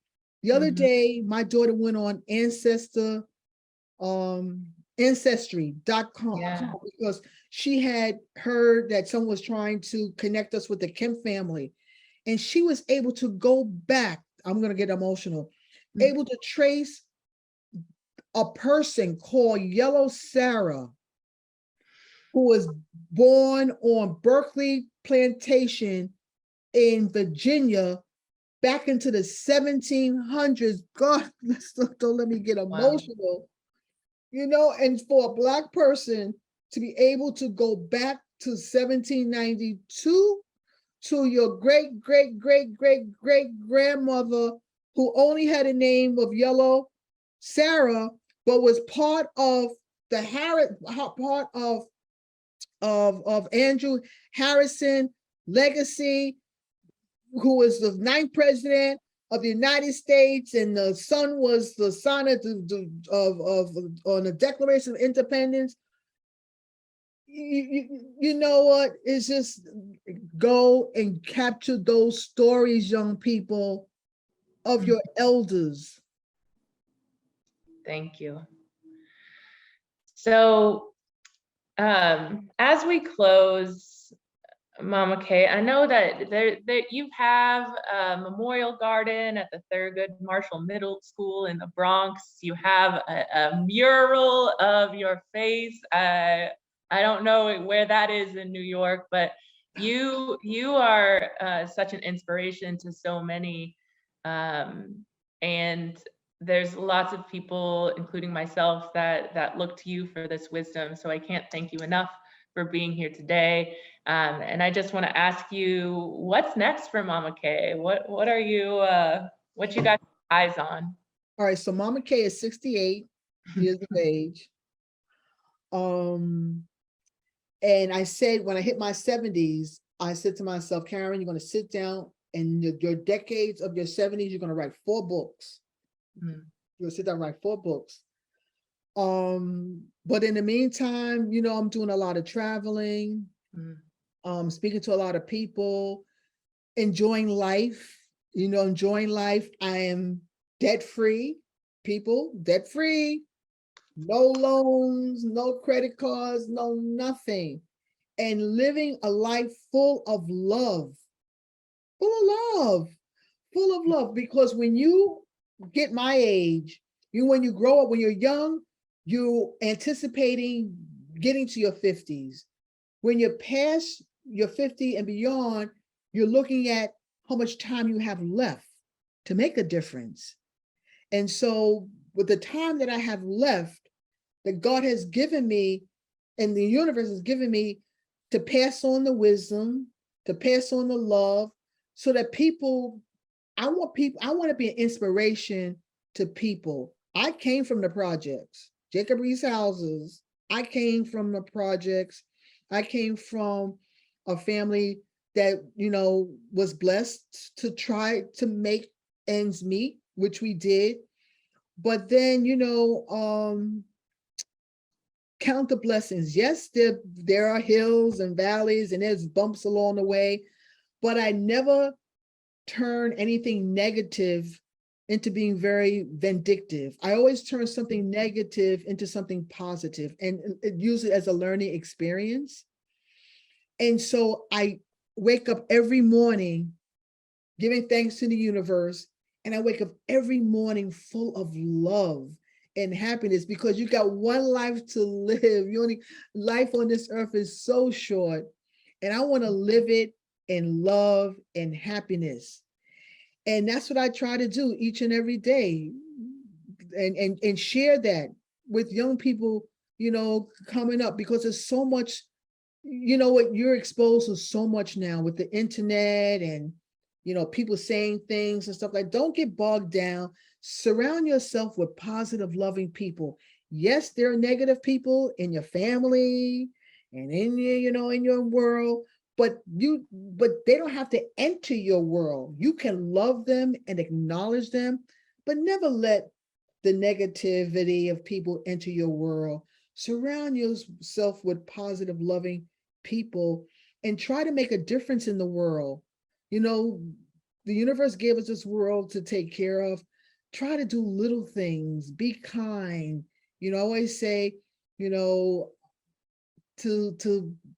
C: The other day, my daughter went on ancestry.com because she had heard that someone was trying to connect us with the Kemp family. And she was able to go back, I'm going to get emotional, able to trace a person called Yellow Sarah, who was born on Berkeley Plantation in Virginia back into the 1700s. God, don't let me get emotional. And for a Black person to be able to go back to 1792 to your great, great, great, great, great grandmother who only had a name of Yellow Sarah, but was part of of Andrew Harrison legacy, who was the 9th president of the United States, and the son was the son on the Declaration of Independence. You know what? It's just go and capture those stories, young people, of your elders.
A: Thank you. So as we close, Mama Kay, I know that you have a memorial garden at the Thurgood Marshall Middle School in the Bronx. You have a mural of your face. I don't know where that is in New York, but you are such an inspiration to so many, and there's lots of people, including myself, that look to you for this wisdom. So I can't thank you enough for being here today. And I just want to ask you, what's next for Mama Kay? What are you, what you got your eyes on?
C: All right, so Mama Kay is 68 years of age. And I said, when I hit my 70s, I said to myself, Karen, you're going to sit down and your decades of your 70s, you're going to write 4 books. You're going to sit down and write 4 books. But in the meantime, I'm doing a lot of traveling, speaking to a lot of people, enjoying life, enjoying life. I am debt-free, people debt free, no loans, no credit cards, no nothing, and living a life full of love, full of love, full of love. Because when you get my age, when you grow up, when you're young, you anticipating getting to your 50s. When you're past your 50 and beyond, you're looking at how much time you have left to make a difference. And so with the time that I have left, that God has given me and the universe has given me, to pass on the wisdom, to pass on the love, so that people, I want to be an inspiration to people. I came from the projects, Jacob Reese houses. I came from the projects. I came from a family that, was blessed to try to make ends meet, which we did. But then, count the blessings. Yes, there are hills and valleys and there's bumps along the way, but I never turn anything negative into being very vindictive. I always turn something negative into something positive and use it as a learning experience. And so I wake up every morning giving thanks to the universe, and I wake up every morning full of love and happiness, because you got one life to live. Life on this earth is so short, and I want to live it in love and happiness. And that's what I try to do each and every day, and share that with young people, coming up, because there's so much, what you're exposed to so much now with the internet and, people saying things and stuff. Like, don't get bogged down. Surround yourself with positive, loving people. Yes, there are negative people in your family and in your, in your world, but they don't have to enter your world. You can love them and acknowledge them, but never let the negativity of people enter your world. Surround yourself with positive, loving people and try to make a difference in the world. The universe gave us this world to take care of. Try to do little things, be kind. I always say, to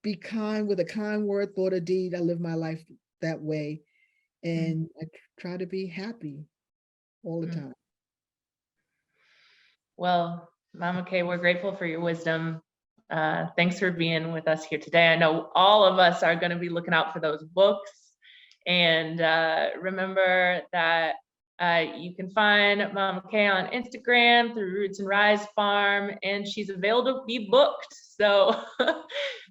C: be kind with a kind word, thought, or deed. I live my life that way. And I try to be happy all the time.
A: Well, Mama Kay, we're grateful for your wisdom. Thanks for being with us here today. I know all of us are going to be looking out for those books. And remember that you can find Mama Kay on Instagram through Roots and Rise Farm, and she's available to be booked. So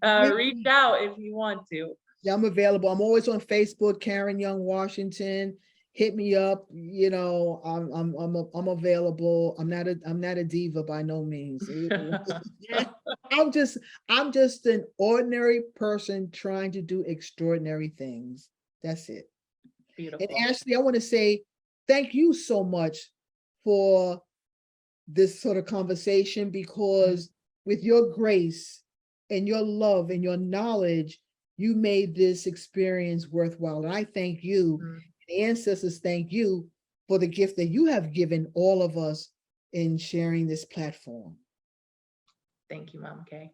A: reach out if you want to.
C: Yeah, I'm available. I'm always on Facebook, Karen Young Washington. Hit me up. I'm available. I'm not a diva by no means. I'm just an ordinary person trying to do extraordinary things. That's it.
A: Beautiful.
C: And Ashley, I want to say thank you so much for this sort of conversation, because with your grace and your love and your knowledge, you made this experience worthwhile. And I thank you. The ancestors thank you for the gift that you have given all of us in sharing this platform.
A: Thank you, Mama Kay.